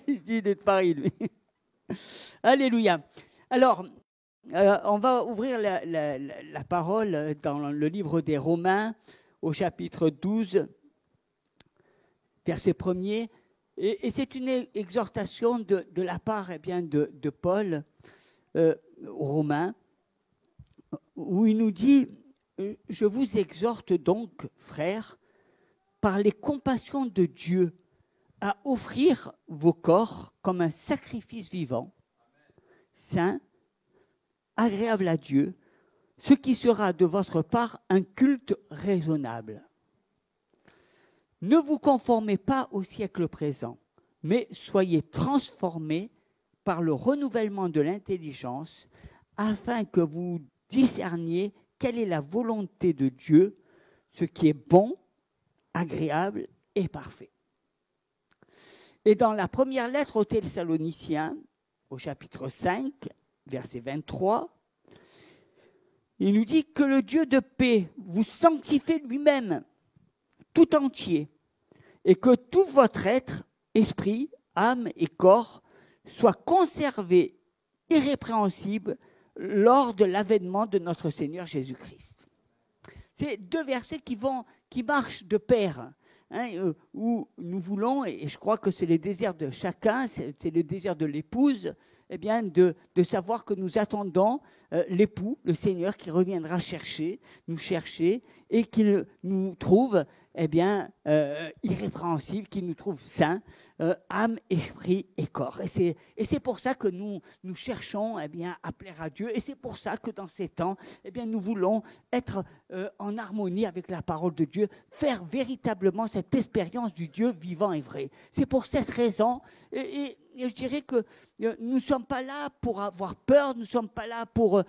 Il est de Paris, lui. Alléluia. Alors, on va ouvrir la parole dans le livre des Romains, au chapitre 12, verset 1er. Et c'est une exhortation de la part de Paul aux Romains, où il nous dit « Je vous exhorte donc, frères, par les compassions de Dieu, à offrir vos corps comme un sacrifice vivant, saint, agréable à Dieu, ce qui sera de votre part un culte raisonnable. Ne vous conformez pas au siècle présent, mais soyez transformés par le renouvellement de l'intelligence, afin que vous discerniez quelle est la volonté de Dieu, ce qui est bon, agréable et parfait. » Et dans la première lettre aux Thessaloniciens, au chapitre 5, verset 23, il nous dit que le Dieu de paix vous sanctifie lui-même, tout entier, et que tout votre être, esprit, âme et corps, soit conservé irrépréhensible lors de l'avènement de notre Seigneur Jésus-Christ. C'est deux versets qui marchent de pair. Où nous voulons, et je crois que c'est le désir de chacun, c'est le désir de l'épouse, de savoir que nous attendons l'époux, le Seigneur, qui reviendra nous chercher, et qui nous trouve irrépréhensible, qui nous trouve saints, âme, esprit et corps. Et c'est pour ça que nous cherchons à plaire à Dieu, et c'est pour ça que dans ces temps, nous voulons être en harmonie avec la parole de Dieu, faire véritablement cette expérience du Dieu vivant et vrai. C'est pour cette raison, et je dirais que nous ne sommes pas là pour avoir peur, nous ne sommes pas là pour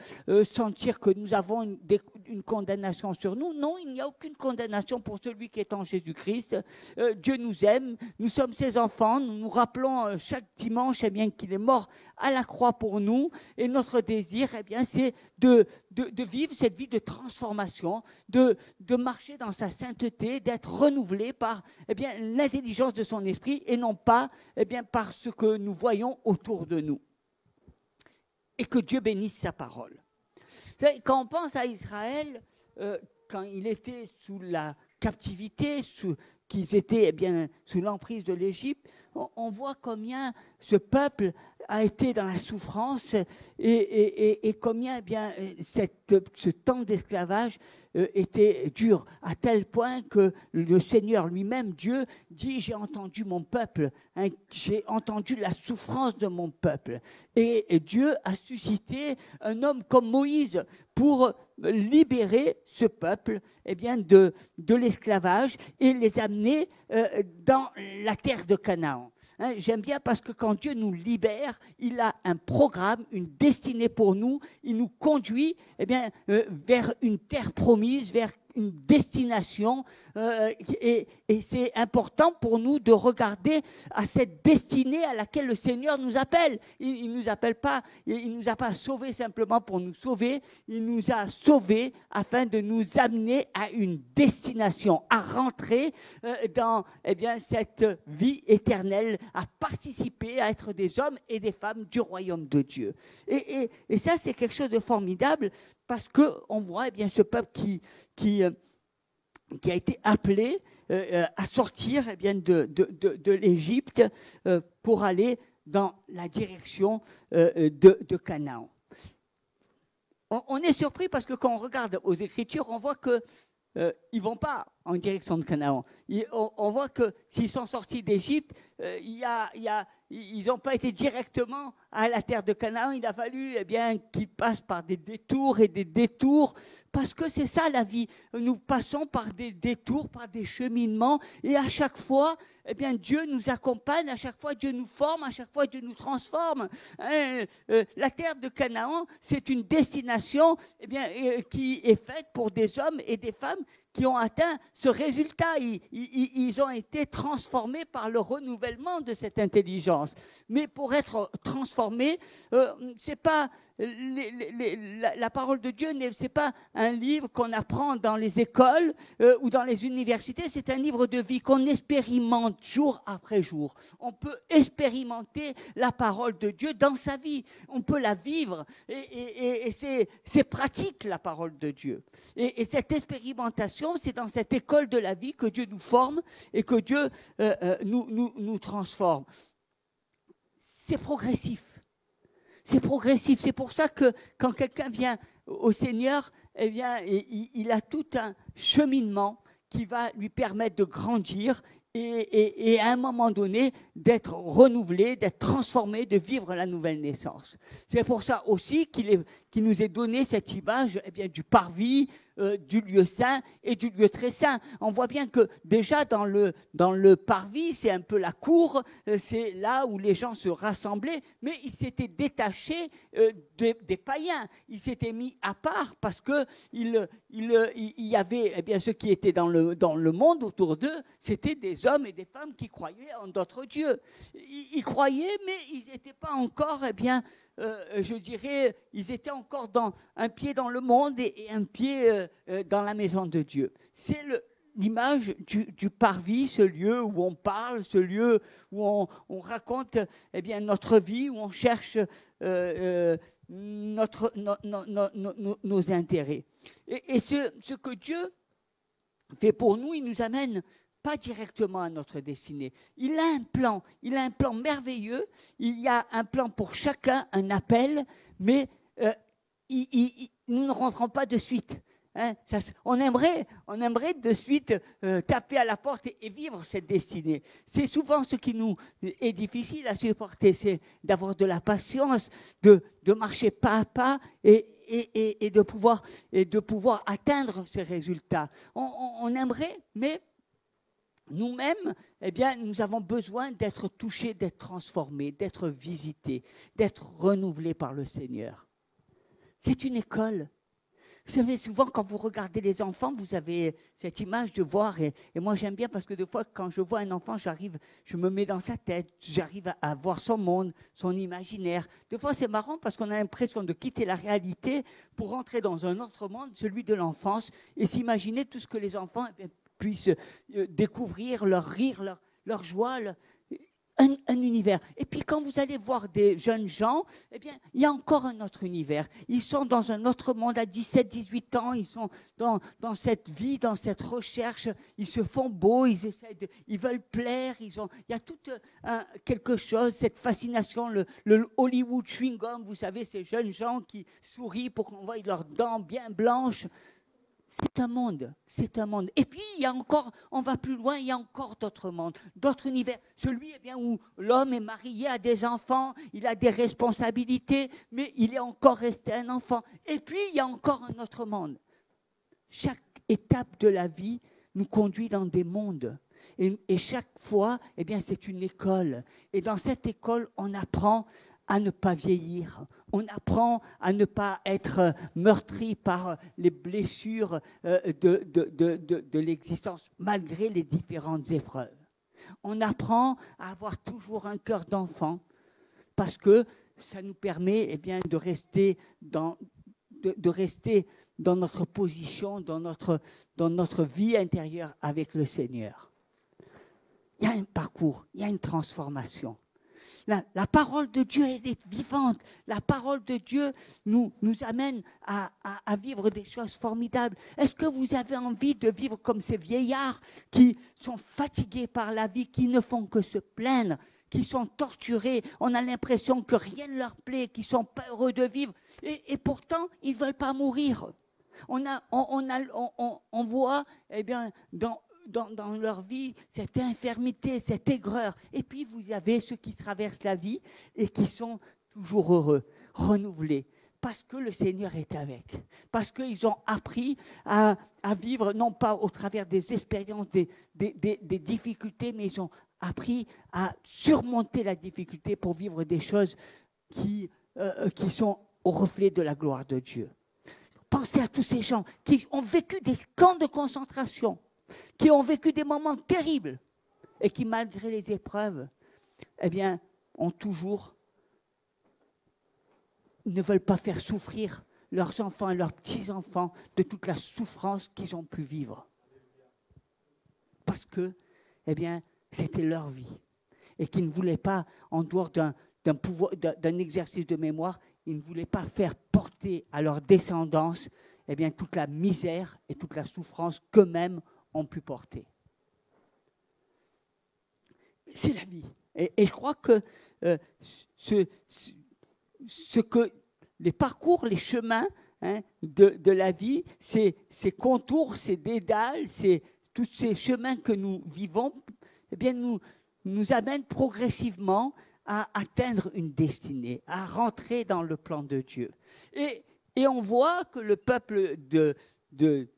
sentir que nous avons une condamnation sur nous. Non, il n'y a aucune condamnation pour celui qui est en Jésus-Christ. Dieu nous aime, nous sommes ses enfants, nous nous rappelons chaque dimanche qu'il est mort à la croix pour nous, et notre désir, c'est de vivre cette vie de transformation, de marcher dans sa sainteté, d'être renouvelé par l'intelligence de son esprit, et non pas par ce que nous voyons autour de nous. Et que Dieu bénisse sa parole. Vous savez, quand on pense à Israël, quand il était sous la captivité, qu'ils étaient sous l'emprise de l'Égypte, on voit combien ce peuple a été dans la souffrance et combien ce temps d'esclavage était dur, à tel point que le Seigneur lui-même, Dieu, dit « J'ai entendu mon peuple, j'ai entendu la souffrance de mon peuple ». Et Dieu a suscité un homme comme Moïse pour libérer ce peuple de l'esclavage et les amener dans la terre de Canaan. J'aime bien parce que quand Dieu nous libère, il a un programme, une destinée pour nous. Il nous conduit vers une terre promise, vers une destination. Et c'est important pour nous de regarder à cette destinée à laquelle le Seigneur nous appelle. Il ne nous appelle pas, il nous a pas sauvés simplement pour nous sauver. Il nous a sauvés afin de nous amener à une destination, à rentrer dans cette vie éternelle, à participer, à être des hommes et des femmes du royaume de Dieu. Et ça, c'est quelque chose de formidable parce qu'on voit ce peuple qui a été appelé à sortir de l'Égypte pour aller dans la direction de Canaan. On est surpris parce que quand on regarde aux Écritures, on voit que ils ne vont pas en direction de Canaan. On voit que s'ils sont sortis d'Égypte, ils n'ont pas été directement à la terre de Canaan. Il a fallu qu'ils passent par des détours et des détours, parce que c'est ça la vie. Nous passons par des détours, par des cheminements, et à chaque fois, Dieu nous accompagne, à chaque fois Dieu nous forme, à chaque fois Dieu nous transforme. La terre de Canaan, c'est une destination qui est faite pour des hommes et des femmes qui ont atteint ce résultat. Ils ont été transformés par le renouvellement de cette intelligence. Mais pour être transformés, c'est pas la parole de Dieu, ce n'est pas un livre qu'on apprend dans les écoles ou dans les universités, c'est un livre de vie qu'on expérimente jour après jour. On peut expérimenter la parole de Dieu dans sa vie, on peut la vivre et c'est pratique la parole de Dieu. Et cette expérimentation, c'est dans cette école de la vie que Dieu nous forme et que Dieu nous transforme. C'est progressif. C'est progressif. C'est pour ça que quand quelqu'un vient au Seigneur, eh bien, il a tout un cheminement qui va lui permettre de grandir et à un moment donné d'être renouvelé, d'être transformé, de vivre la nouvelle naissance. C'est pour ça aussi qu'il nous est donné cette image du parvis, du lieu saint et du lieu très saint. On voit bien que déjà dans le parvis, c'est un peu la cour, c'est là où les gens se rassemblaient, mais ils s'étaient détachés des païens. Ils s'étaient mis à part parce qu'il y avait ceux qui étaient dans le monde autour d'eux, c'était des hommes et des femmes qui croyaient en d'autres dieux. Ils croyaient, mais ils n'étaient pas encore, je dirais, ils étaient encore un pied dans le monde et un pied dans la maison de Dieu. C'est l'image du parvis, ce lieu où on parle, ce lieu où on raconte notre vie, où on cherche nos intérêts. Et ce que Dieu fait pour nous, il nous amène pas directement à notre destinée. Il a un plan merveilleux, il y a un plan pour chacun, un appel, mais nous ne rentrons pas de suite. Hein, on aimerait de suite taper à la porte et vivre cette destinée. C'est souvent ce qui nous est difficile à supporter, c'est d'avoir de la patience, de marcher pas à pas et de pouvoir atteindre ces résultats. On aimerait, mais nous-mêmes, nous avons besoin d'être touchés, d'être transformés, d'être visités, d'être renouvelés par le Seigneur. C'est une école. Vous savez, souvent, quand vous regardez les enfants, vous avez cette image de voir, et moi j'aime bien parce que des fois, quand je vois un enfant, je me mets dans sa tête, j'arrive à voir son monde, son imaginaire. Des fois, c'est marrant parce qu'on a l'impression de quitter la réalité pour entrer dans un autre monde, celui de l'enfance, et s'imaginer tout ce que les enfants puissent découvrir, leur rire, leur joie, un univers. Et puis quand vous allez voir des jeunes gens, il y a encore un autre univers. Ils sont dans un autre monde à 17, 18 ans, ils sont dans cette vie, dans cette recherche, ils se font beaux, ils veulent plaire, il y a tout quelque chose, cette fascination, le Hollywood chewing gum, vous savez, ces jeunes gens qui sourient pour qu'on voie leurs dents bien blanches. C'est un monde. Et puis, on va plus loin, il y a encore d'autres mondes, d'autres univers. Celui où l'homme est marié, a des enfants, il a des responsabilités, mais il est encore resté un enfant. Et puis, il y a encore un autre monde. Chaque étape de la vie nous conduit dans des mondes. Et chaque fois, c'est une école. Et dans cette école, on apprend à ne pas vieillir. On apprend à ne pas être meurtri par les blessures de l'existence, malgré les différentes épreuves. On apprend à avoir toujours un cœur d'enfant, parce que ça nous permet de rester dans notre position, dans notre vie intérieure avec le Seigneur. Il y a un parcours, il y a une transformation. La parole de Dieu, elle est vivante. La parole de Dieu nous amène à vivre des choses formidables. Est-ce que vous avez envie de vivre comme ces vieillards qui sont fatigués par la vie, qui ne font que se plaindre, qui sont torturés? On a l'impression que rien ne leur plaît, qu'ils ne sont pas heureux de vivre. Et pourtant, ils ne veulent pas mourir. On voit, dans leur vie, cette infirmité, cette aigreur. Et puis, vous avez ceux qui traversent la vie et qui sont toujours heureux, renouvelés, parce que le Seigneur est avec. Parce qu'ils ont appris à vivre, non pas au travers des expériences, des difficultés, mais ils ont appris à surmonter la difficulté pour vivre des choses qui sont au reflet de la gloire de Dieu. pensez à tous ces gens qui ont vécu des camps de concentration, qui ont vécu des moments terribles et qui, malgré les épreuves, eh bien, ne veulent pas faire souffrir leurs enfants et leurs petits-enfants de toute la souffrance qu'ils ont pu vivre. Parce que, eh bien, c'était leur vie. Et qu'ils ne voulaient pas, en dehors d'un exercice de mémoire, ils ne voulaient pas faire porter à leur descendance, eh bien, toute la misère et toute la souffrance qu'eux-mêmes ont pu porter. C'est la vie. Et je crois que les parcours, les chemins de la vie, ces contours, ces dédales, tous ces chemins que nous vivons, eh bien, nous amènent progressivement à atteindre une destinée, à rentrer dans le plan de Dieu. Et on voit que le peuple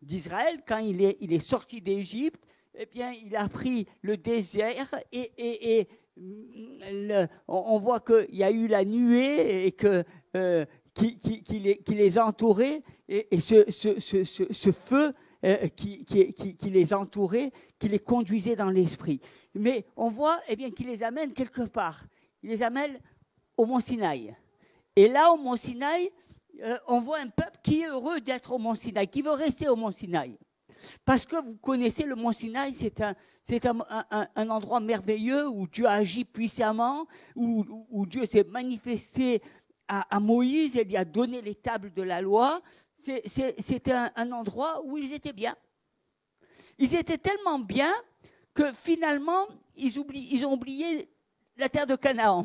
d'Israël, quand il est sorti d'Égypte, eh bien, il a pris le désert et on voit qu'il y a eu la nuée et qui les entourait, et ce feu qui les entourait, qui les conduisait dans l'esprit. Mais on voit eh bien, qu'il les amène quelque part. Il les amène au Mont Sinaï. Et là, au Mont Sinaï, on voit un peuple qui est heureux d'être au Mont Sinaï, qui veut rester au Mont Sinaï. Parce que vous connaissez le Mont Sinaï, c'est un endroit merveilleux où Dieu agit puissamment, où Dieu s'est manifesté à Moïse et lui a donné les tables de la loi. C'était un endroit où ils étaient bien. Ils étaient tellement bien que finalement, ils ont oublié la terre de Canaan.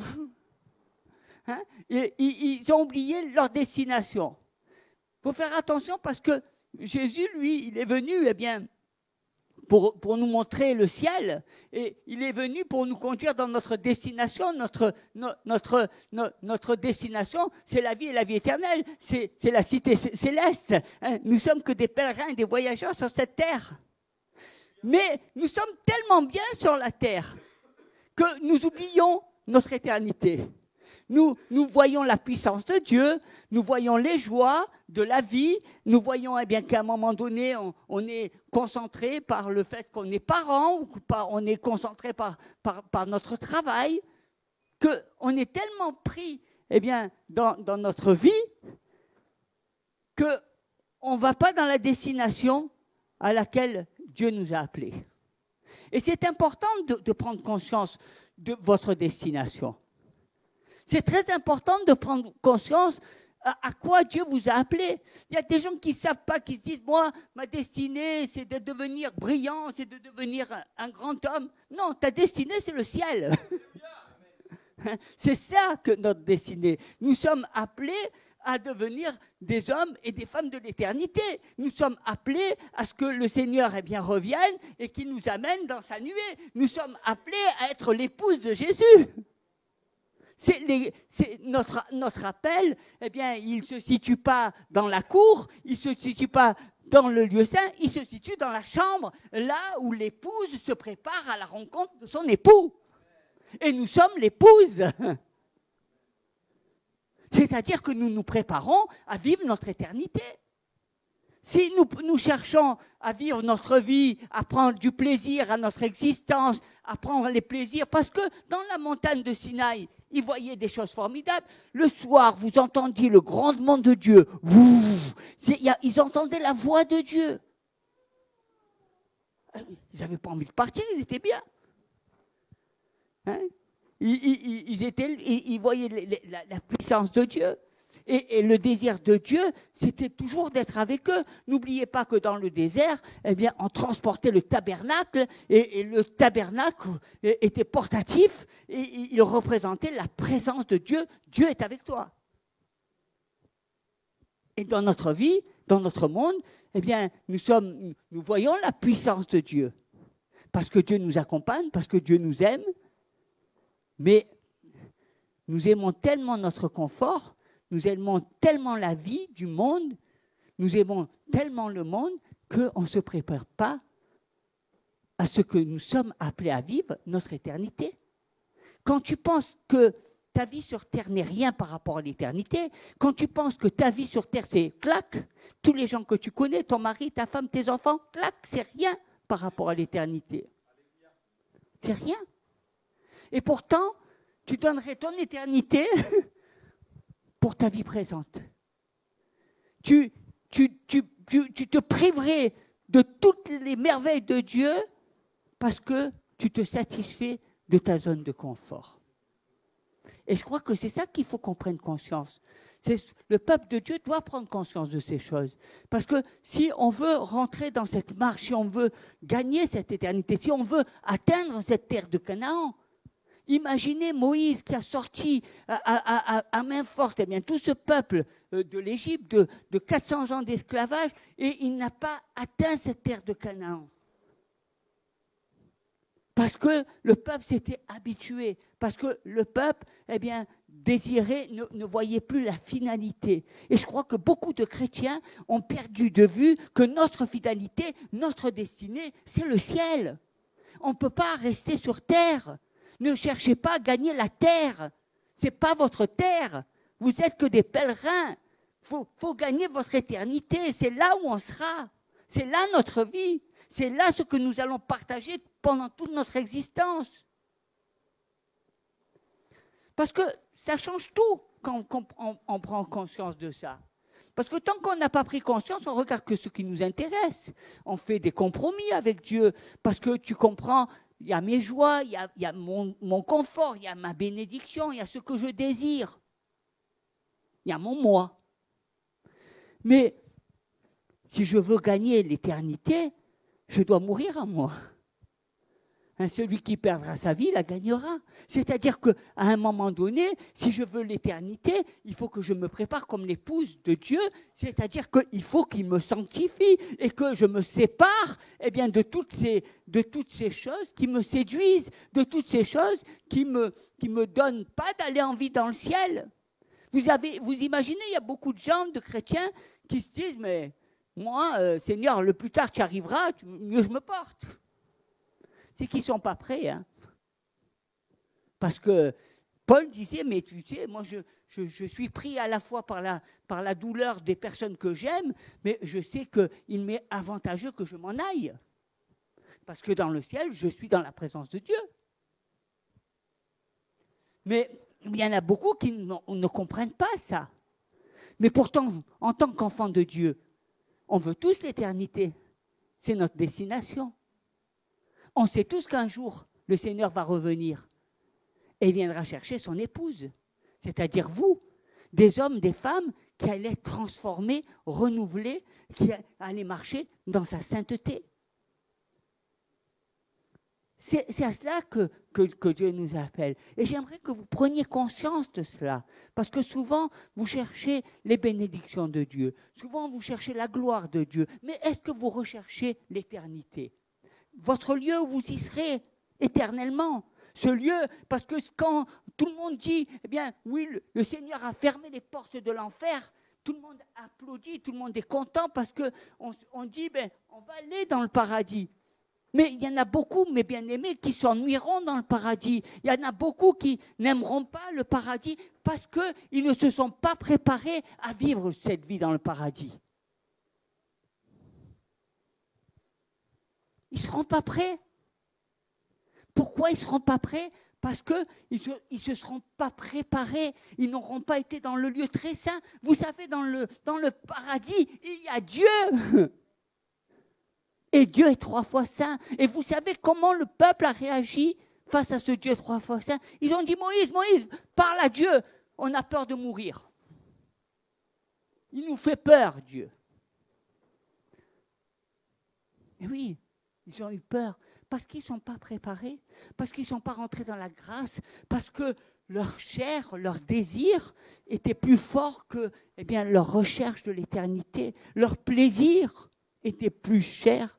Hein? Ils ont oublié leur destination. Il faut faire attention parce que Jésus, lui, il est venu eh bien, pour nous montrer le ciel, et il est venu pour nous conduire dans notre destination. Notre destination, c'est la vie et la vie éternelle, c'est la cité céleste. Hein? Nous ne sommes que des pèlerins et des voyageurs sur cette terre. Mais nous sommes tellement bien sur la terre que nous oublions notre éternité. Nous voyons la puissance de Dieu, nous voyons les joies de la vie, nous voyons eh bien, qu'à un moment donné, on est concentré par le fait qu'on est parent, ou on est concentré par notre travail, qu'on est tellement pris eh bien, dans notre vie qu'on ne va pas dans la destination à laquelle Dieu nous a appelés. Et c'est important de prendre conscience de votre destination. C'est très important de prendre conscience à quoi Dieu vous a appelé. Il y a des gens qui ne savent pas, qui se disent, moi, ma destinée, c'est de devenir brillant, c'est de devenir un grand homme. Non, ta destinée, c'est le ciel. C'est ça que notre destinée. Nous sommes appelés à devenir des hommes et des femmes de l'éternité. Nous sommes appelés à ce que le Seigneur eh bien, revienne et qu'il nous amène dans sa nuée. Nous sommes appelés à être l'épouse de Jésus. C'est notre appel, eh bien, il ne se situe pas dans la cour, il ne se situe pas dans le lieu saint, il se situe dans la chambre, là où l'épouse se prépare à la rencontre de son époux. Et nous sommes l'épouse. C'est-à-dire que nous nous préparons à vivre notre éternité. Si nous cherchons à vivre notre vie, à prendre du plaisir à notre existence, à prendre les plaisirs, parce que dans la montagne de Sinaï, ils voyaient des choses formidables. Le soir, vous entendiez le grondement de Dieu. Ils entendaient la voix de Dieu. Ils n'avaient pas envie de partir, ils étaient bien. Hein? Ils voyaient la puissance de Dieu. Et le désir de Dieu, c'était toujours d'être avec eux. N'oubliez pas que dans le désert, eh bien, on transportait le tabernacle, et le tabernacle était portatif, et il représentait la présence de Dieu. Dieu est avec toi. Et dans notre vie, dans notre monde, eh bien, nous voyons la puissance de Dieu. Parce que Dieu nous accompagne, parce que Dieu nous aime. Mais nous aimons tellement notre confort, nous aimons tellement la vie du monde, nous aimons tellement le monde qu'on ne se prépare pas à ce que nous sommes appelés à vivre, notre éternité. Quand tu penses que ta vie sur terre n'est rien par rapport à l'éternité, quand tu penses que ta vie sur terre, c'est clac, tous les gens que tu connais, ton mari, ta femme, tes enfants, clac, c'est rien par rapport à l'éternité. C'est rien. Et pourtant, tu donnerais ton éternité pour ta vie présente. Tu te priverais de toutes les merveilles de Dieu parce que tu te satisfais de ta zone de confort. Et je crois que c'est ça qu'il faut qu'on prenne conscience. Le peuple de Dieu doit prendre conscience de ces choses. Parce que si on veut rentrer dans cette marche, si on veut gagner cette éternité, si on veut atteindre cette terre de Canaan, imaginez Moïse qui a sorti à main forte tout ce peuple de l'Égypte, de 400 ans d'esclavage, et il n'a pas atteint cette terre de Canaan. Parce que le peuple s'était habitué, parce que le peuple désirait, ne voyait plus la finalité. Et je crois que beaucoup de chrétiens ont perdu de vue que notre finalité, notre destinée, c'est le ciel. On ne peut pas rester sur terre. Ne cherchez pas à gagner la terre. Ce n'est pas votre terre. Vous n'êtes que des pèlerins. Faut gagner votre éternité. C'est là où on sera. C'est là notre vie. C'est là ce que nous allons partager pendant toute notre existence. Parce que ça change tout quand on prend conscience de ça. Parce que tant qu'on n'a pas pris conscience, on regarde que ce qui nous intéresse. On fait des compromis avec Dieu. Parce que tu comprends, il y a mes joies, il y a mon confort, il y a ma bénédiction, il y a ce que je désire. Il y a mon moi. Mais si je veux gagner l'éternité, je dois mourir à moi. Celui qui perdra sa vie la gagnera. C'est-à-dire qu'à un moment donné, si je veux l'éternité, il faut que je me prépare comme l'épouse de Dieu, c'est-à-dire qu'il faut qu'il me sanctifie et que je me sépare de toutes ces choses qui me séduisent, de toutes ces choses qui me donnent pas d'aller en vie dans le ciel. Vous imaginez, il y a beaucoup de gens, de chrétiens, qui se disent, mais moi, Seigneur, le plus tard tu arriveras, mieux je me porte. C'est qu'ils ne sont pas prêts. Hein. Parce que Paul disait, mais tu sais, moi je suis pris à la fois par la douleur des personnes que j'aime, mais je sais qu'il m'est avantageux que je m'en aille. Parce que dans le ciel, je suis dans la présence de Dieu. Mais il y en a beaucoup qui ne comprennent pas ça. Mais pourtant, en tant qu'enfant de Dieu, on veut tous l'éternité. C'est notre destination. On sait tous qu'un jour, le Seigneur va revenir et il viendra chercher son épouse, c'est-à-dire vous, des hommes, des femmes qui allaient être transformés, renouvelés, qui allaient marcher dans sa sainteté. C'est à cela que Dieu nous appelle. Et j'aimerais que vous preniez conscience de cela. Parce que souvent, vous cherchez les bénédictions de Dieu. Souvent, vous cherchez la gloire de Dieu. Mais est-ce que vous recherchez l'éternité ? Votre lieu où vous y serez éternellement. Ce lieu, parce que quand tout le monde dit, oui, le Seigneur a fermé les portes de l'enfer, tout le monde applaudit, tout le monde est content parce qu'on dit, on va aller dans le paradis. Mais il y en a beaucoup, mes bien-aimés, qui s'ennuieront dans le paradis. Il y en a beaucoup qui n'aimeront pas le paradis parce qu'ils ne se sont pas préparés à vivre cette vie dans le paradis. Ils ne seront pas prêts. Pourquoi ils ne seront pas prêts ? Parce qu'ils ne se seront pas préparés. Ils n'auront pas été dans le lieu très saint. Vous savez, dans le paradis, il y a Dieu. Et Dieu est 3 fois saint. Et vous savez comment le peuple a réagi face à ce Dieu 3 fois saint ? Ils ont dit, Moïse, parle à Dieu. On a peur de mourir. Il nous fait peur, Dieu. Et oui, ils ont eu peur. Parce qu'ils ne sont pas préparés. Parce qu'ils ne sont pas rentrés dans la grâce. Parce que leur chair, leur désir était plus fort que leur recherche de l'éternité. Leur plaisir était plus cher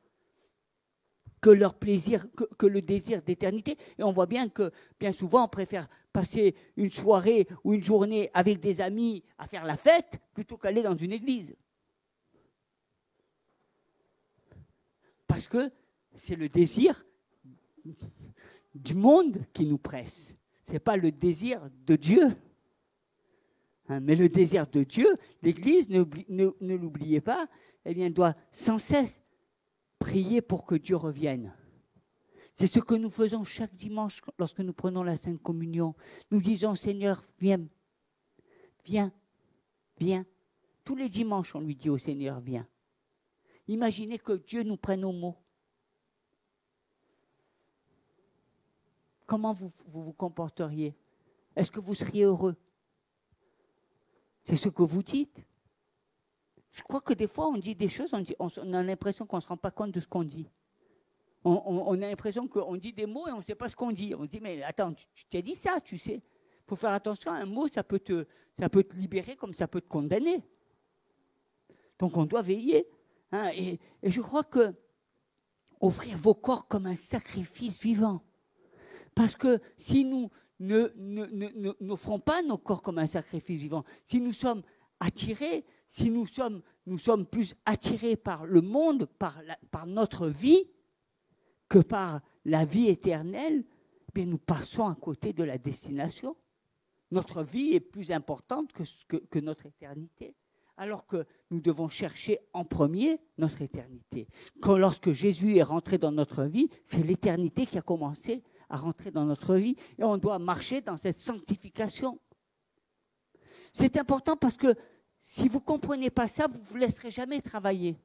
que leur plaisir, que le désir d'éternité. Et on voit bien que, bien souvent, on préfère passer une soirée ou une journée avec des amis à faire la fête plutôt qu'aller dans une église. Parce que c'est le désir du monde qui nous presse. ce n'est pas le désir de Dieu. Hein, mais le désir de Dieu, l'Église, ne l'oubliez pas, eh bien, doit sans cesse prier pour que Dieu revienne. C'est ce que nous faisons chaque dimanche lorsque nous prenons la Sainte Communion. Nous disons, Seigneur, viens, viens, viens. Tous les dimanches, on lui dit au Seigneur, viens. Imaginez que Dieu nous prenne au mot. Comment vous comporteriez? Est-ce que vous seriez heureux? C'est ce que vous dites. Je crois que des fois, on dit des choses, on a l'impression qu'on ne se rend pas compte de ce qu'on dit. On a l'impression qu'on dit des mots et on ne sait pas ce qu'on dit. On dit, mais attends, tu t'es dit ça, tu sais. Il faut faire attention, un mot, ça peut te libérer comme ça peut te condamner. Donc on doit veiller. Hein, et je crois que offrir vos corps comme un sacrifice vivant. Parce que si nous n'offrons pas nos corps comme un sacrifice vivant, si nous sommes attirés, si nous sommes plus attirés par le monde, par notre vie, que par la vie éternelle, eh bien nous passons à côté de la destination. Notre vie est plus importante que notre éternité, alors que nous devons chercher en premier notre éternité. Lorsque Jésus est rentré dans notre vie, c'est l'éternité qui a commencé à rentrer dans notre vie et on doit marcher dans cette sanctification. C'est important parce que si vous ne comprenez pas ça, vous ne vous laisserez jamais travailler.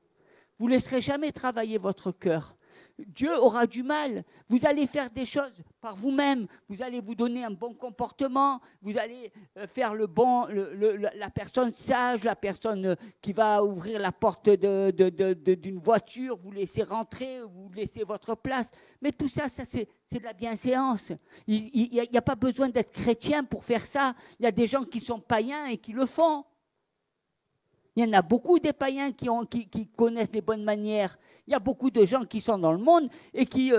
Vous ne laisserez jamais travailler votre cœur. Dieu aura du mal. Vous allez faire des choses par vous-même. Vous allez vous donner un bon comportement. Vous allez faire la personne sage, la personne qui va ouvrir la porte d'une voiture, vous laissez rentrer, vous laissez votre place. Mais tout ça, c'est de la bienséance. Il n'y a pas besoin d'être chrétien pour faire ça. Il y a des gens qui sont païens et qui le font. Il y en a beaucoup des païens qui connaissent les bonnes manières. Il y a beaucoup de gens qui sont dans le monde et qui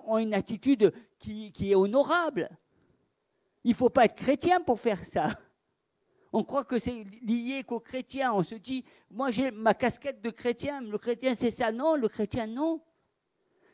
ont une attitude qui est honorable. Il ne faut pas être chrétien pour faire ça. On croit que c'est lié qu'aux chrétiens. On se dit, moi j'ai ma casquette de chrétien, le chrétien c'est ça. Non, le chrétien non.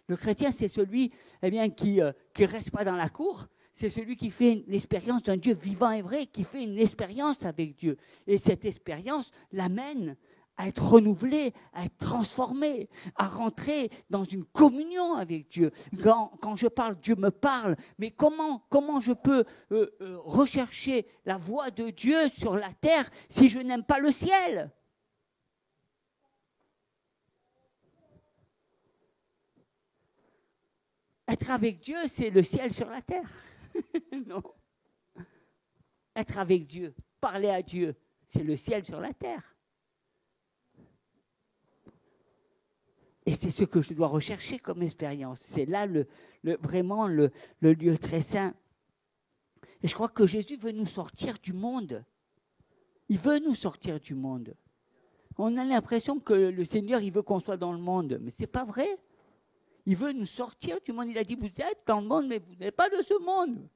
Le chrétien c'est celui qui ne reste pas dans la cour. C'est celui qui fait l'expérience d'un Dieu vivant et vrai, qui fait une expérience avec Dieu. Et cette expérience l'amène à être renouvelé, à être transformé, à rentrer dans une communion avec Dieu. Quand je parle, Dieu me parle, mais comment je peux rechercher la voix de Dieu sur la terre si je n'aime pas le ciel ? Être avec Dieu, c'est le ciel sur la terre. Non. Être avec Dieu, parler à Dieu, c'est le ciel sur la terre. Et c'est ce que je dois rechercher comme expérience. C'est là vraiment le lieu très saint. Et je crois que Jésus veut nous sortir du monde. Il veut nous sortir du monde. On a l'impression que le Seigneur, il veut qu'on soit dans le monde. Mais ce n'est pas vrai. Il veut nous sortir du monde. Il a dit, vous êtes dans le monde, mais vous n'êtes pas de ce monde.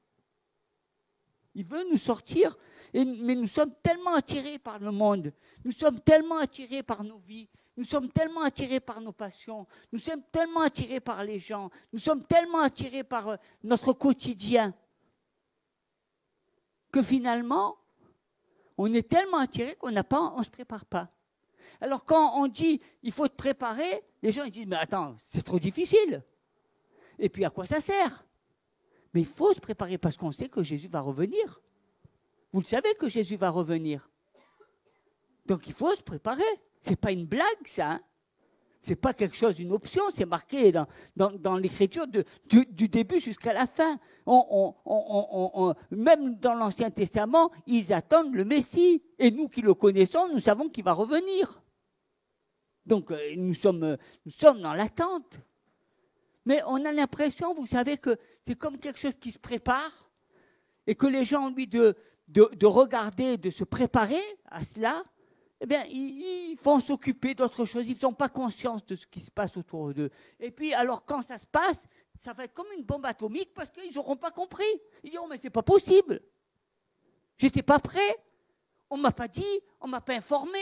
Il veut nous sortir, mais nous sommes tellement attirés par le monde. Nous sommes tellement attirés par nos vies. Nous sommes tellement attirés par nos passions. Nous sommes tellement attirés par les gens. Nous sommes tellement attirés par notre quotidien que finalement, on est tellement attirés qu'on ne se prépare pas. Alors quand on dit il faut te préparer, les gens ils disent mais attends, c'est trop difficile. Et puis à quoi ça sert? Mais il faut se préparer parce qu'on sait que Jésus va revenir. Vous le savez que Jésus va revenir. Donc il faut se préparer. Ce n'est pas une blague ça. Hein? Ce n'est pas quelque chose, une option, c'est marqué dans l'écriture du début jusqu'à la fin. Même dans l'Ancien Testament, ils attendent le Messie. Et nous qui le connaissons, nous savons qu'il va revenir. Donc nous sommes dans l'attente. Mais on a l'impression, vous savez, que c'est comme quelque chose qui se prépare et que les gens ont envie de regarder, de se préparer à cela. Eh bien, ils vont s'occuper d'autre chose. Ils n'ont pas conscience de ce qui se passe autour d'eux. Et puis, alors, quand ça se passe, ça va être comme une bombe atomique parce qu'ils n'auront pas compris. Ils diront, mais c'est pas possible. J'étais pas prêt. On ne m'a pas dit, on ne m'a pas informé.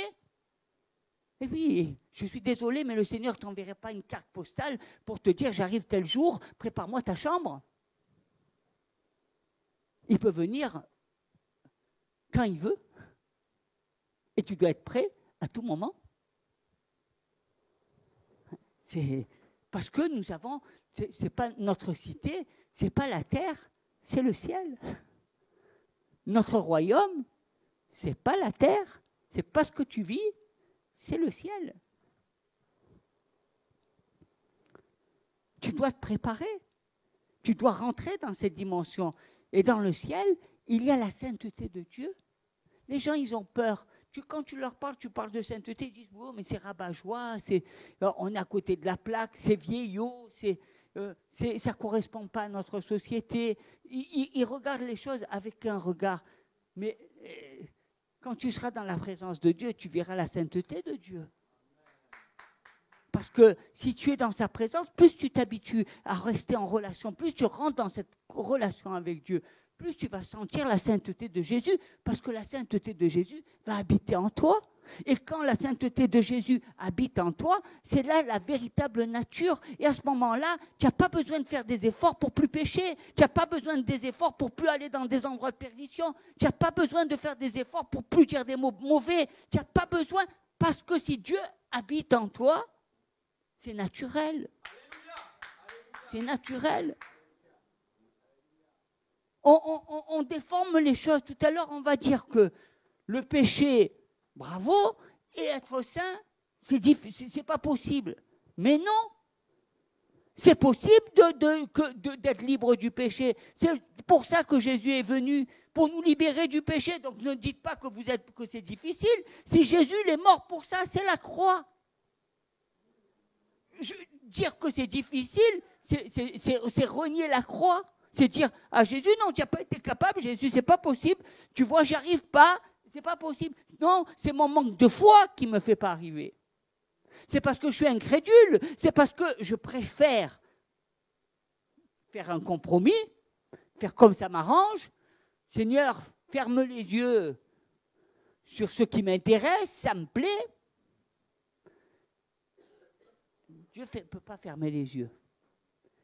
Et oui, je suis désolé, mais le Seigneur ne t'enverrait pas une carte postale pour te dire, j'arrive tel jour, prépare-moi ta chambre. Il peut venir quand il veut. Et tu dois être prêt à tout moment. C'est parce que nous avons, c'est pas notre cité, c'est pas la terre, c'est le ciel. Notre royaume, c'est pas la terre, c'est pas ce que tu vis, c'est le ciel. Tu dois te préparer. Tu dois rentrer dans cette dimension. Et dans le ciel, il y a la sainteté de Dieu. Les gens, ils ont peur. Quand tu leur parles, tu parles de sainteté, ils disent oh, mais c'est rabat-joie, on est à côté de la plaque, c'est vieillot, ça ne correspond pas à notre société. Ils regardent les choses avec un regard. Mais quand tu seras dans la présence de Dieu, tu verras la sainteté de Dieu. Parce que si tu es dans sa présence, plus tu t'habitues à rester en relation, plus tu rentres dans cette relation avec Dieu, plus tu vas sentir la sainteté de Jésus, parce que la sainteté de Jésus va habiter en toi. Et quand la sainteté de Jésus habite en toi, c'est là la véritable nature. Et à ce moment-là, tu n'as pas besoin de faire des efforts pour plus pécher. Tu n'as pas besoin des efforts pour plus aller dans des endroits de perdition. Tu n'as pas besoin de faire des efforts pour plus dire des mots mauvais. Tu n'as pas besoin, parce que si Dieu habite en toi, c'est naturel. C'est naturel. On déforme les choses. Tout à l'heure, on va dire que le péché, bravo, et être saint, c'est pas possible. Mais non. C'est possible d'être libre du péché. C'est pour ça que Jésus est venu, pour nous libérer du péché. Donc ne dites pas que c'est difficile. Si Jésus est mort pour ça, c'est la croix. Dire que c'est difficile, c'est renier la croix. C'est dire à Jésus, non, tu n'as pas été capable, Jésus, c'est pas possible. Tu vois, j'arrive pas, c'est pas possible. Non, c'est mon manque de foi qui me fait pas arriver. C'est parce que je suis incrédule, c'est parce que je préfère faire un compromis, faire comme ça m'arrange. Seigneur, ferme les yeux sur ce qui m'intéresse, ça me plaît. Dieu ne peut pas fermer les yeux.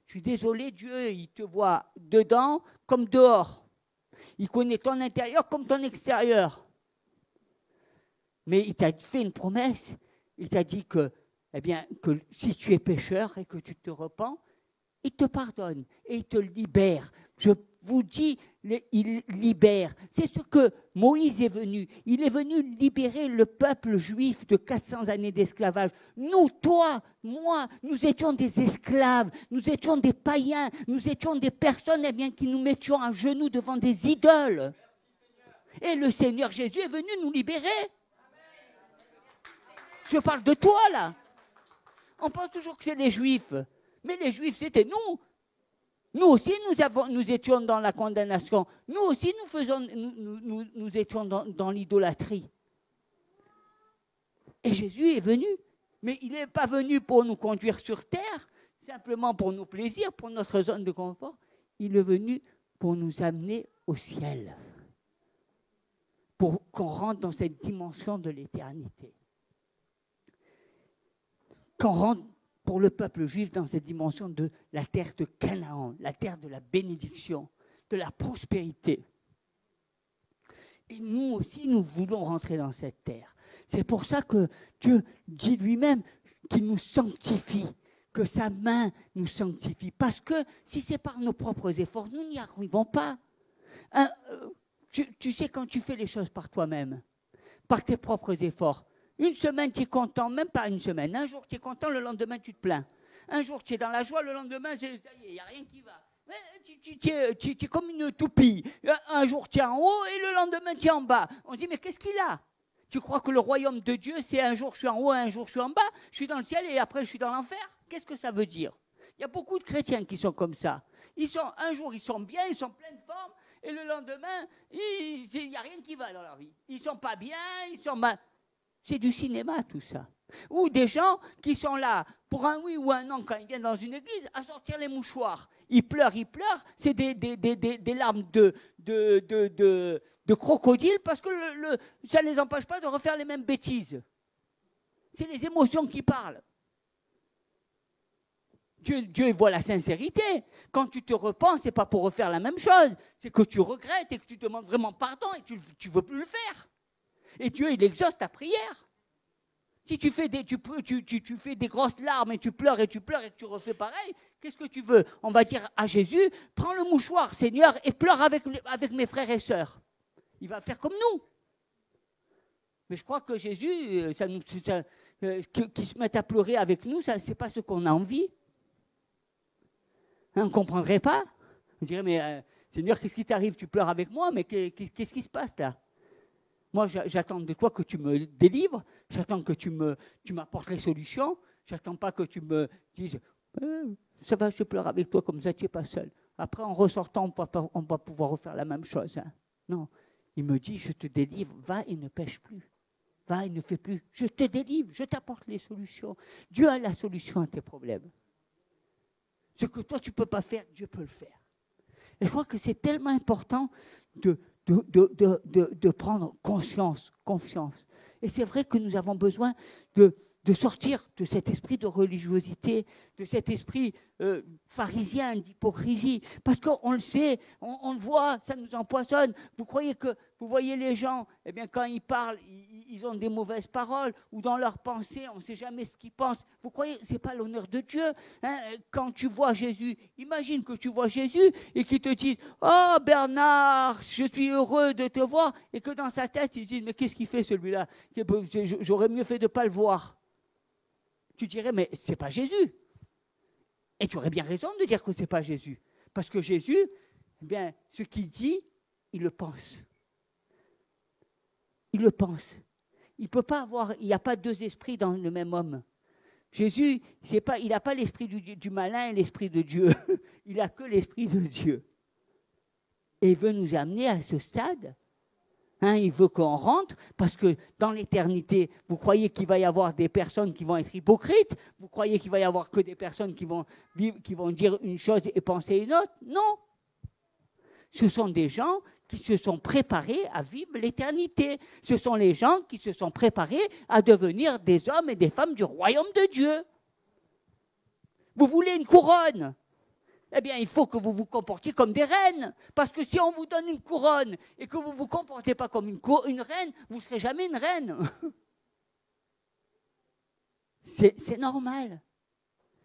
Je suis désolé, Dieu, il te voit dedans comme dehors. Il connaît ton intérieur comme ton extérieur. Mais il t'a fait une promesse. Il t'a dit que si tu es pécheur et que tu te repens, il te pardonne et il te libère. Je vous dis, il libère. C'est ce que Moïse est venu. Il est venu libérer le peuple juif de 400 années d'esclavage. Nous, toi, moi, nous étions des esclaves, nous étions des païens, nous étions des personnes qui nous mettions à genoux devant des idoles. Et le Seigneur Jésus est venu nous libérer. Je parle de toi, là. On pense toujours que c'est les Juifs. Mais les Juifs, c'était nous. Nous aussi, nous étions dans la condamnation. Nous aussi, nous étions dans l'idolâtrie. Et Jésus est venu. Mais il n'est pas venu pour nous conduire sur terre, simplement pour nos plaisirs, pour notre zone de confort. Il est venu pour nous amener au ciel. Pour qu'on rentre dans cette dimension de l'éternité. Qu'on rentre pour le peuple juif dans cette dimension de la terre de Canaan, la terre de la bénédiction, de la prospérité. Et nous aussi, nous voulons rentrer dans cette terre. C'est pour ça que Dieu dit lui-même qu'il nous sanctifie, que sa main nous sanctifie. Parce que si c'est par nos propres efforts, nous n'y arrivons pas. Tu sais, quand tu fais les choses par toi-même, par tes propres efforts, une semaine, tu es content, même pas une semaine. Un jour, tu es content, le lendemain, tu te plains. Un jour, tu es dans la joie, le lendemain, ça y est, il n'y a rien qui va. Tu es comme une toupie. Un jour, tu es en haut et le lendemain, tu es en bas. On se dit, mais qu'est-ce qu'il a? Tu crois que le royaume de Dieu, c'est un jour, je suis en haut, un jour, je suis en bas, je suis dans le ciel et après, je suis dans l'enfer? Qu'est-ce que ça veut dire? Il y a beaucoup de chrétiens qui sont comme ça. Un jour, ils sont bien, ils sont pleins de forme, et le lendemain, il n'y a rien qui va dans leur vie. Ils ne sont pas bien, ils sont mal. C'est du cinéma, tout ça. Ou des gens qui sont là pour un oui ou un non quand ils viennent dans une église à sortir les mouchoirs. Ils pleurent. C'est des larmes de crocodile parce que ça ne les empêche pas de refaire les mêmes bêtises. C'est les émotions qui parlent. Dieu voit la sincérité. Quand tu te repens, ce n'est pas pour refaire la même chose. C'est que tu regrettes et que tu demandes vraiment pardon et tu ne veux plus le faire. Et Dieu, il exauce ta prière. Si tu fais des grosses larmes et tu pleures et que tu refais pareil, qu'est-ce que tu veux? On va dire à Jésus, prends le mouchoir, Seigneur, et pleure avec mes frères et sœurs. Il va faire comme nous. Mais je crois que Jésus, qu'il se mette à pleurer avec nous, ce n'est pas ce qu'on a envie. On ne comprendrait pas. On dirait, mais Seigneur, qu'est-ce qui t'arrive? Tu pleures avec moi, mais qu'est-ce qui se passe là? Moi, j'attends de toi que tu me délivres, j'attends que tu m'apportes les solutions, j'attends pas que tu me dises ça va, je pleure avec toi comme ça, tu n'es pas seul. Après, en ressortant, on va pouvoir refaire la même chose. Hein. Non, il me dit, je te délivre, va et ne pêche plus. Va et ne fais plus. Je te délivre, je t'apporte les solutions. Dieu a la solution à tes problèmes. Ce que toi, tu ne peux pas faire, Dieu peut le faire. Et je crois que c'est tellement important de prendre confiance. Et c'est vrai que nous avons besoin de sortir de cet esprit de religiosité, de cet esprit pharisien, d'hypocrisie. Parce qu'on le sait, on le voit, ça nous empoisonne. Vous voyez les gens, eh bien, quand ils parlent, ils ont des mauvaises paroles, ou dans leurs pensées, on ne sait jamais ce qu'ils pensent. Vous croyez que ce n'est pas l'honneur de Dieu, hein? Quand tu vois Jésus, imagine que tu vois Jésus et qu'il te dit « Oh Bernard, je suis heureux de te voir », et que dans sa tête, il dit « Mais qu'est-ce qu'il fait celui-là? J'aurais mieux fait de ne pas le voir. » Tu dirais, mais ce n'est pas Jésus. Et tu aurais bien raison de dire que ce n'est pas Jésus. Parce que Jésus, eh bien, ce qu'il dit, il le pense. Il le pense. Il n'y a pas deux esprits dans le même homme. Jésus, il n'a pas l'esprit du malin et l'esprit de Dieu. Il n'a que l'esprit de Dieu. Et il veut nous amener à ce stade. Hein, il veut qu'on rentre, parce que dans l'éternité, vous croyez qu'il va y avoir des personnes qui vont être hypocrites? Vous croyez qu'il va y avoir que des personnes qui vont dire une chose et penser une autre? Non. Ce sont des gens qui se sont préparés à vivre l'éternité. Ce sont les gens qui se sont préparés à devenir des hommes et des femmes du royaume de Dieu. Vous voulez une couronne? Eh bien, il faut que vous vous comportiez comme des reines. Parce que si on vous donne une couronne et que vous ne vous comportez pas comme une reine, vous ne serez jamais une reine. C'est normal.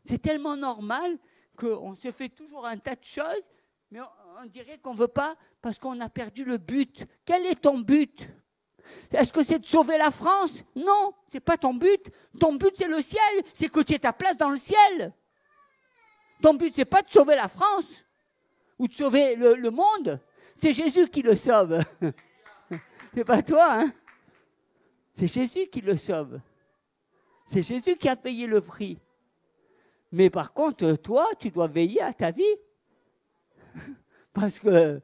C'est tellement normal qu'on se fait toujours un tas de choses, mais on dirait qu'on ne veut pas parce qu'on a perdu le but. Quel est ton but? Est-ce que c'est de sauver la France? Non, ce n'est pas ton but. Ton but, c'est le ciel. C'est que tu aies ta place dans le ciel. Ton but, ce n'est pas de sauver la France ou de sauver le monde. C'est Jésus qui le sauve. C'est pas toi, hein? C'est Jésus qui le sauve. C'est Jésus qui a payé le prix. Mais par contre, toi, tu dois veiller à ta vie. Parce que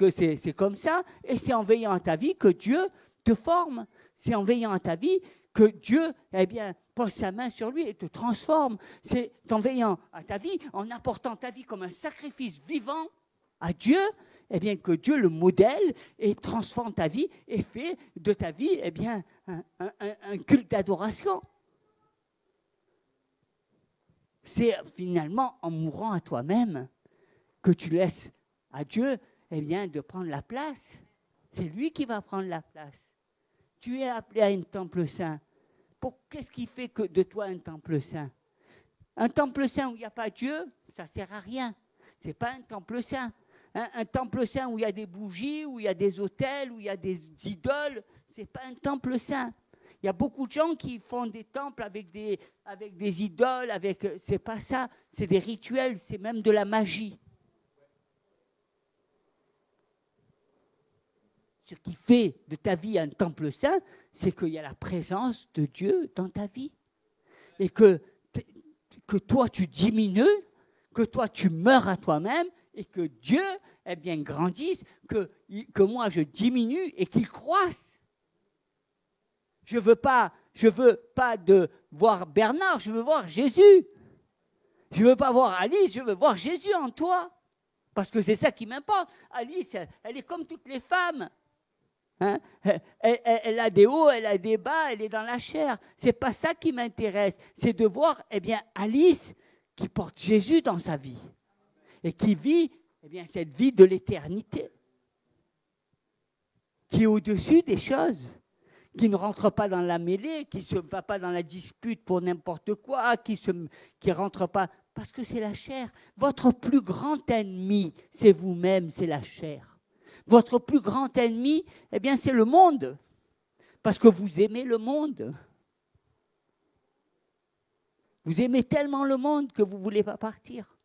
c'est comme ça. Et c'est en veillant à ta vie que Dieu te forme. C'est en veillant à ta vie que Dieu, eh bien, pose sa main sur lui et te transforme. C'est en veillant à ta vie, en apportant ta vie comme un sacrifice vivant à Dieu, eh bien, que Dieu le modèle et transforme ta vie et fait de ta vie, eh bien, un culte d'adoration. C'est finalement en mourant à toi-même que tu laisses à Dieu, eh bien, de prendre la place. C'est lui qui va prendre la place. Tu es appelé à un temple saint. Qu'est-ce qui fait de toi un temple saint? Un temple saint où il n'y a pas Dieu, ça ne sert à rien. Ce n'est pas un temple saint. Un temple saint où il y a des bougies, où il y a des autels, où il y a des idoles, ce n'est pas un temple saint. Il y a beaucoup de gens qui font des temples avec des idoles, c'est pas ça, c'est des rituels, c'est même de la magie. Ce qui fait de ta vie un temple saint, c'est qu'il y a la présence de Dieu dans ta vie. Et que toi, tu diminues, que toi, tu meurs à toi-même, et que Dieu, eh bien, grandisse, que moi, je diminue et qu'il croisse. Je veux pas de voir Bernard, je veux voir Jésus. Je ne veux pas voir Alice, je veux voir Jésus en toi. Parce que c'est ça qui m'importe. Alice, elle est comme toutes les femmes. Hein? Elle a des hauts, elle a des bas, elle est dans la chair. Ce n'est pas ça qui m'intéresse. C'est de voir, eh bien, Alice qui porte Jésus dans sa vie et qui vit cette vie de l'éternité, qui est au-dessus des choses, qui ne rentre pas dans la mêlée, qui ne se va pas dans la dispute pour n'importe quoi, qui ne rentre pas, parce que c'est la chair. Votre plus grand ennemi, c'est vous-même, c'est la chair. Votre plus grand ennemi, c'est le monde, parce que vous aimez le monde. Vous aimez tellement le monde que vous ne voulez pas partir.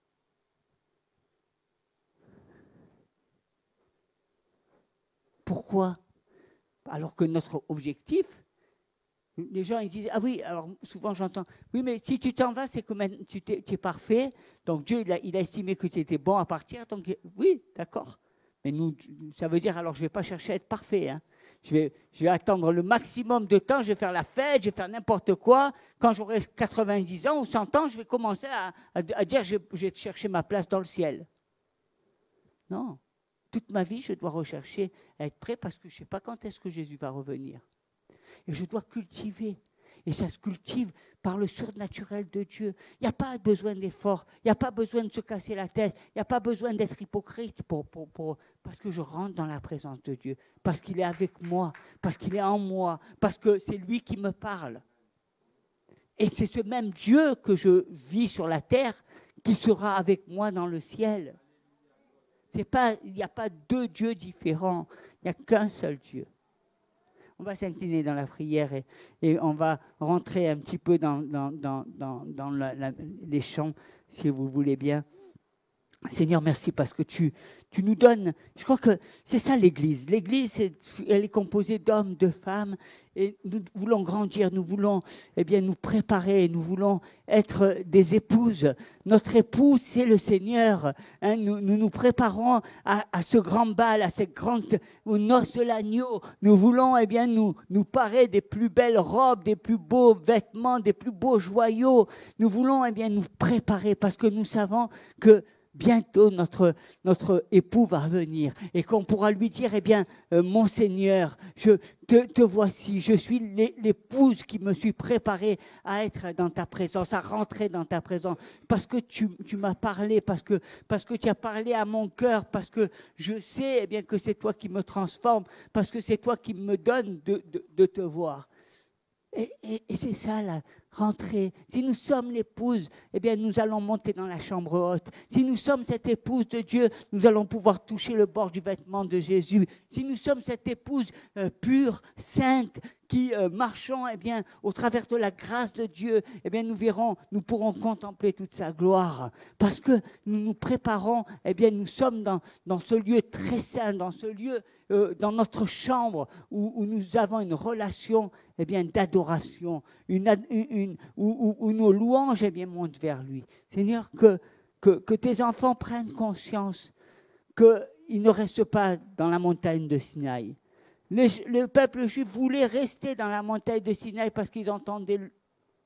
Pourquoi? Alors que notre objectif, les gens ils disent, ah oui, alors souvent j'entends, oui mais si tu t'en vas, c'est que tu es parfait, donc Dieu il a estimé que tu étais bon à partir, donc oui, d'accord. Mais nous, ça veut dire, alors je ne vais pas chercher à être parfait, hein. Je vais attendre le maximum de temps, je vais faire la fête, je vais faire n'importe quoi. Quand j'aurai 90 ans ou 100 ans, je vais commencer à dire, je vais chercher ma place dans le ciel. Non. Toute ma vie, je dois rechercher à être prêt parce que je ne sais pas quand est-ce que Jésus va revenir. Et je dois cultiver. Et ça se cultive par le surnaturel de Dieu. Il n'y a pas besoin d'effort. Il n'y a pas besoin de se casser la tête. Il n'y a pas besoin d'être hypocrite parce que je rentre dans la présence de Dieu. Parce qu'il est avec moi. Parce qu'il est en moi. Parce que c'est lui qui me parle. Et c'est ce même Dieu que je vis sur la terre qui sera avec moi dans le ciel. Il n'y a pas deux dieux différents, il n'y a qu'un seul Dieu. On va s'incliner dans la prière et on va rentrer un petit peu dans les chants, si vous voulez bien. Seigneur, merci parce que tu nous donnes, je crois que c'est ça l'Église. L'Église, elle est composée d'hommes, de femmes, et nous voulons grandir, nous voulons nous préparer, nous voulons être des épouses. Notre épouse, c'est le Seigneur. Hein, nous préparons à ce grand bal, à cette grande noce de l'agneau. Nous voulons nous parer des plus belles robes, des plus beaux vêtements, des plus beaux joyaux. Nous voulons nous préparer parce que nous savons que bientôt, notre époux va venir et qu'on pourra lui dire, mon Seigneur, te voici, je suis l'épouse qui me suis préparée à être dans ta présence, à rentrer dans ta présence, parce que tu m'as parlé, parce que tu as parlé à mon cœur, parce que je sais que c'est toi qui me transforme, parce que c'est toi qui me donne de te voir. Et c'est ça, la rentrée. Si nous sommes l'épouse, nous allons monter dans la chambre haute. Si nous sommes cette épouse de Dieu, nous allons pouvoir toucher le bord du vêtement de Jésus. Si nous sommes cette épouse pure, sainte, qui marchons au travers de la grâce de Dieu, nous pourrons contempler toute sa gloire. Parce que nous nous préparons, nous sommes dans ce lieu très saint, dans ce lieu, dans notre chambre où nous avons une relation d'adoration, où nos louanges montent vers lui. Seigneur, que tes enfants prennent conscience qu'ils ne restent pas dans la montagne de Sinaï. Le peuple juif voulait rester dans la montagne de Sinaï parce qu'ils entendaient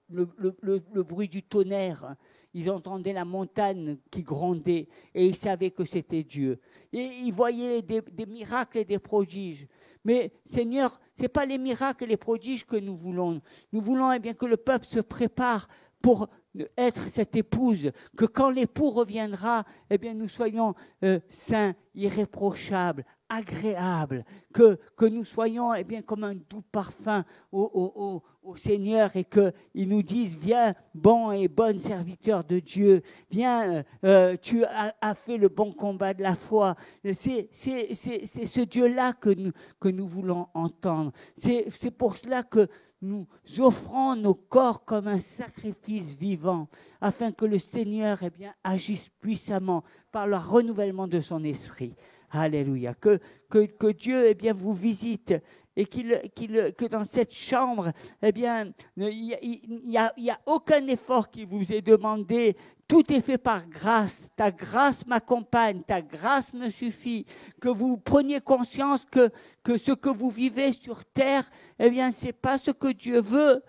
le bruit du tonnerre. Ils entendaient la montagne qui grondait et ils savaient que c'était Dieu. Et ils voyaient des miracles et des prodiges. Mais Seigneur, ce n'est pas les miracles et les prodiges que nous voulons. Nous voulons que le peuple se prépare pour être cette épouse, que quand l'époux reviendra, nous soyons saints, irréprochables, agréables, que nous soyons comme un doux parfum au Seigneur et qu'il nous dise, viens, bon et bon serviteur de Dieu, viens, tu as fait le bon combat de la foi. C'est ce Dieu-là que nous voulons entendre. C'est pour cela que nous offrons nos corps comme un sacrifice vivant, afin que le Seigneur agisse puissamment par le renouvellement de son esprit. Alléluia. Que Dieu vous visite et que dans cette chambre, il n'y a aucun effort qui vous est demandé. Tout est fait par grâce. Ta grâce m'accompagne, ta grâce me suffit. Que vous preniez conscience que ce que vous vivez sur terre, ce n'est pas ce que Dieu veut.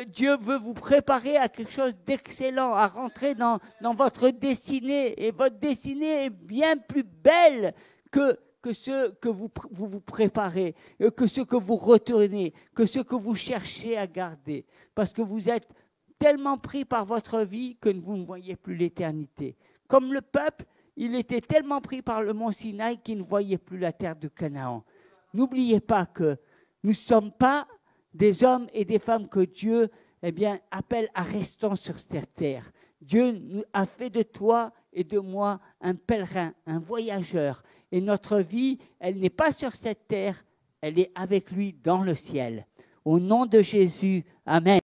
Dieu veut vous préparer à quelque chose d'excellent, à rentrer dans votre destinée. Et votre destinée est bien plus belle que ce que vous préparez, que ce que vous retenez, que ce que vous cherchez à garder. Parce que vous êtes tellement pris par votre vie que vous ne voyez plus l'éternité. Comme le peuple, il était tellement pris par le mont Sinaï qu'il ne voyait plus la terre de Canaan. N'oubliez pas que nous ne sommes pas des hommes et des femmes que Dieu appelle à rester sur cette terre. Dieu nous a fait de toi et de moi un pèlerin, un voyageur. Et notre vie, elle n'est pas sur cette terre, elle est avec lui dans le ciel. Au nom de Jésus, amen.